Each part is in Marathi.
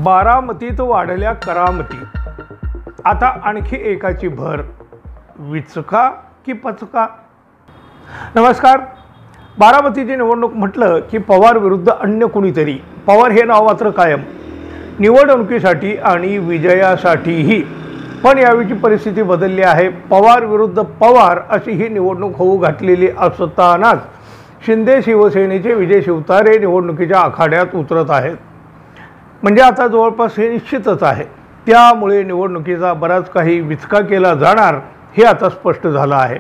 बारामतीत वाढल्या करामती, आता आणखी एकाची भर, विचका की पचका? नमस्कार. बारामतीची निवडणूक म्हटलं की पवार विरुद्ध अन्य कुणीतरी, पवार हे नाव मात्र कायम निवडणुकीसाठी आणि विजयासाठीही. पण यावेळची परिस्थिती बदलली आहे. पवार विरुद्ध पवार अशी ही निवडणूक होऊ घातलेली असतानाच शिंदे शिवसेनेचे विजय शिवतारे निवडणुकीच्या आखाड्यात उतरत आहेत. म्हणजे आता जवळपास हे निश्चितच आहे. त्यामुळे निवडणुकीचा बराच काही विचका केला जाणार हे आता स्पष्ट झालं आहे.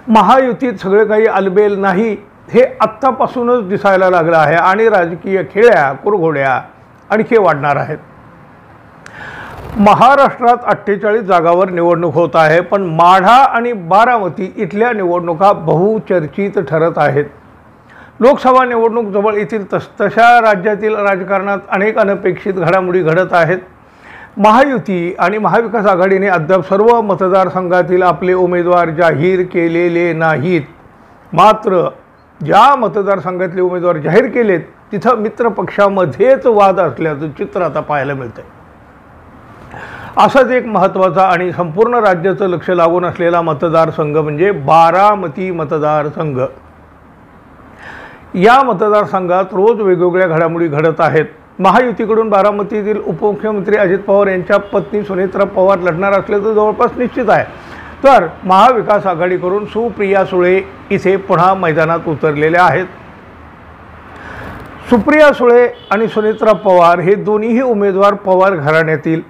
महायुतीत सगळे काही अलबेल नाही हे आत्तापासूनच दिसायला लागलं आहे आणि राजकीय खेळ्या कुरघोड्या आणखी वाढणार आहेत. महाराष्ट्रात 48 जागावर निवडणूक होत आहे, पण माढा आणि बारामती इथल्या निवडणुका बहुचर्चित ठरत आहेत. लोकसभा निवडणूक जवळ येतील तशा राज्यातील राजकारणात अनेक अनपेक्षित घडामोडी घडत आहेत. महायुती आणि महाविकास आघाडीने अद्याप सर्व मतदारसंघातील आपले उमेदवार जाहीर केलेले नाहीत. मात्र ज्या मतदारसंघातले उमेदवार जाहीर केलेत तिथं मित्रपक्षामध्येच वाद असल्याचं चित्र आता पाहायला मिळतंय. असाच एक महत्त्वाचा आणि संपूर्ण राज्याचं लक्ष लागून असलेला मतदारसंघ म्हणजे बारामती मतदारसंघ. या मतदारसंघात रोज वेगवेगळ्या घडामोडी घडत आहेत. महायुतीकडून बारामतीतील उपमुख्यमंत्री अजित पवार यांच्या पत्नी सुनेत्रा पवार लढणार असल्याचं जवळपास निश्चित आहे. तर महाविकास आघाडीकडून सुप्रिया सुळे इथे पुन्हा मैदानात उतरलेल्या आहेत. सुप्रिया सुळे आणि सुनेत्रा पवार हे दोन्हीही उमेदवार पवार घराण्यातील.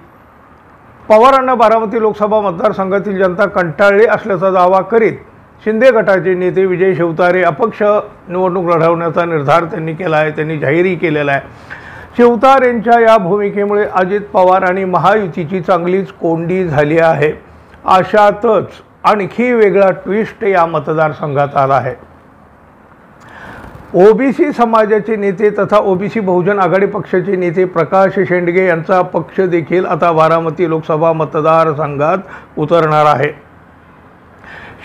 पवारांना बारामती लोकसभा मतदारसंघातील जनता कंटाळली असल्याचा दावा करीत शिंदे गटाचे नेते विजय शिवतारे अपक्ष निवडणूक लढवण्याचा निर्धार त्यांनी केला आहे. त्यांनी जाहीरही केलेला आहे. शिवतारेंच्या या भूमिकेमुळे अजित पवार आणि महायुतीची चांगलीच कोंडी झाली आहे. अशातच आणखी वेगळा ट्विस्ट या मतदारसंघात आला आहे. ओबीसी समाजाचे नेते तथा ओबीसी बहुजन आघाडी पक्षाचे नेते प्रकाश शेंडगे यांचा पक्ष देखील आता बारामती लोकसभा मतदारसंघात उतरणार आहे.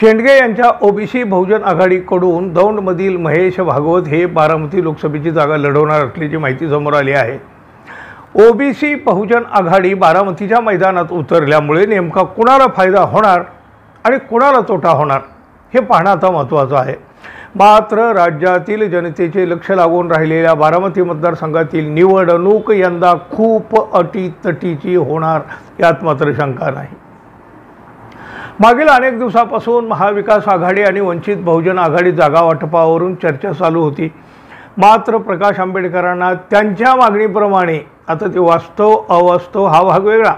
शेंडगे यांच्या ओबीसी बहुजन आघाडीकडून दौंडमधील महेश भागवत हे बारामती लोकसभेची जागा लढवणार असल्याची माहिती समोर आली आहे. ओबीसी बहुजन आघाडी बारामतीच्या मैदानात उतरल्यामुळे नेमका कुणाला फायदा होणार आणि कुणाला तोटा होणार हे पाहणं आता महत्त्वाचं आहे. मात्र राज्यातील जनतेचे लक्ष लागून राहिलेल्या बारामती मतदारसंघातील निवडणूक यंदा खूप अटीतटीची होणार यात मात्र शंका नाही. मागील अनेक दिवसापासून महाविकास आघाडी आणि वंचित बहुजन आघाडी जागा वाटपावरून चर्चा चालू होती. मात्र प्रकाश आंबेडकरांना त्यांच्या मागणीप्रमाणे, आता ते वास्तव अवास्तव हा भाग वेगळा,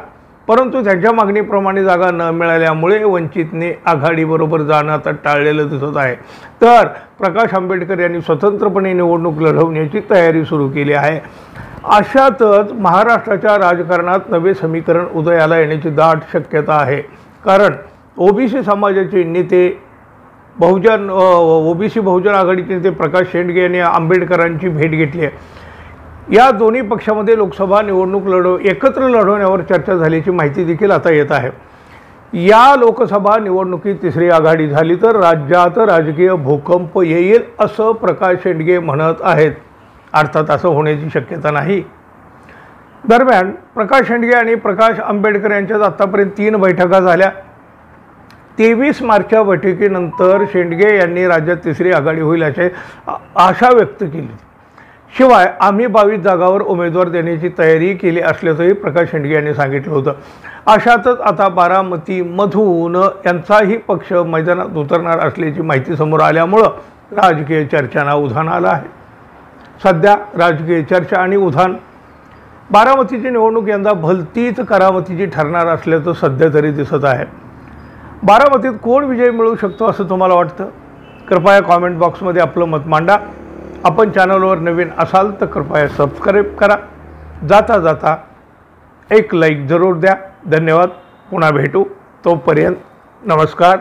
परंतु त्यांच्या मागणीप्रमाणे जागा न मिळाल्यामुळे वंचितने आघाडीबरोबर जाणं आता टाळलेलं दिसत आहे. तर प्रकाश आंबेडकर यांनी स्वतंत्रपणे निवडणूक लढवण्याची तयारी सुरू केली आहे. अशातच महाराष्ट्राच्या राजकारणात नवे समीकरण उदयाला येण्याची दाट शक्यता आहे. कारण ओबीसी समाजाचे नेते ओबीसी बहुजन आघाडीचे नेते प्रकाश शेंडगे यांनी आंबेडकरांची भेट घेतली आहे. या दोन्ही पक्षामध्ये लोकसभा निवडणूक एकत्र लढवण्यावर चर्चा झाल्याची माहिती देखील आता येत आहे. या लोकसभा निवडणुकीत तिसरी आघाडी झाली तर राज्यात राजकीय भूकंप येईल असं प्रकाश शेंडगे म्हणत आहेत. अर्थात असं होण्याची शक्यता नाही. दरम्यान प्रकाश शेंडगे आणि प्रकाश आंबेडकर यांच्यात आतापर्यंत 3 बैठका झाल्या. 23 मार्चच्या बैठकीनंतर शेंडगे यांनी राज्यात तिसरी आघाडी होईल अशी आशा व्यक्त केली. शिवाय आम्ही 22 जागावर उमेदवार देण्याची तयारी केली असल्याचंही प्रकाश शेंडगे यांनी सांगितलं होतं. अशातच आता बारामतीमधून यांचाही पक्ष मैदानात उतरणार असल्याची माहिती समोर आल्यामुळं राजकीय चर्चांना उधाण आलं आहे. सध्या राजकीय चर्चा आणि उधाण बारामतीची निवडणूक यंदा भलतीच करामतीची ठरणार असल्याचं सध्या तरी दिसत आहे. बारामतीत कोण विजय मिळवू शकतो असं तुम्हाला वाटतं? कृपया कॉमेंट बॉक्समध्ये आपलं मत मांडा. आपण चॅनलवर नवीन असाल तर कृपया सबस्क्राईब करा. जाता जाता एक लाईक जरूर द्या. धन्यवाद. पुन्हा भेटू. तोपर्यंत नमस्कार.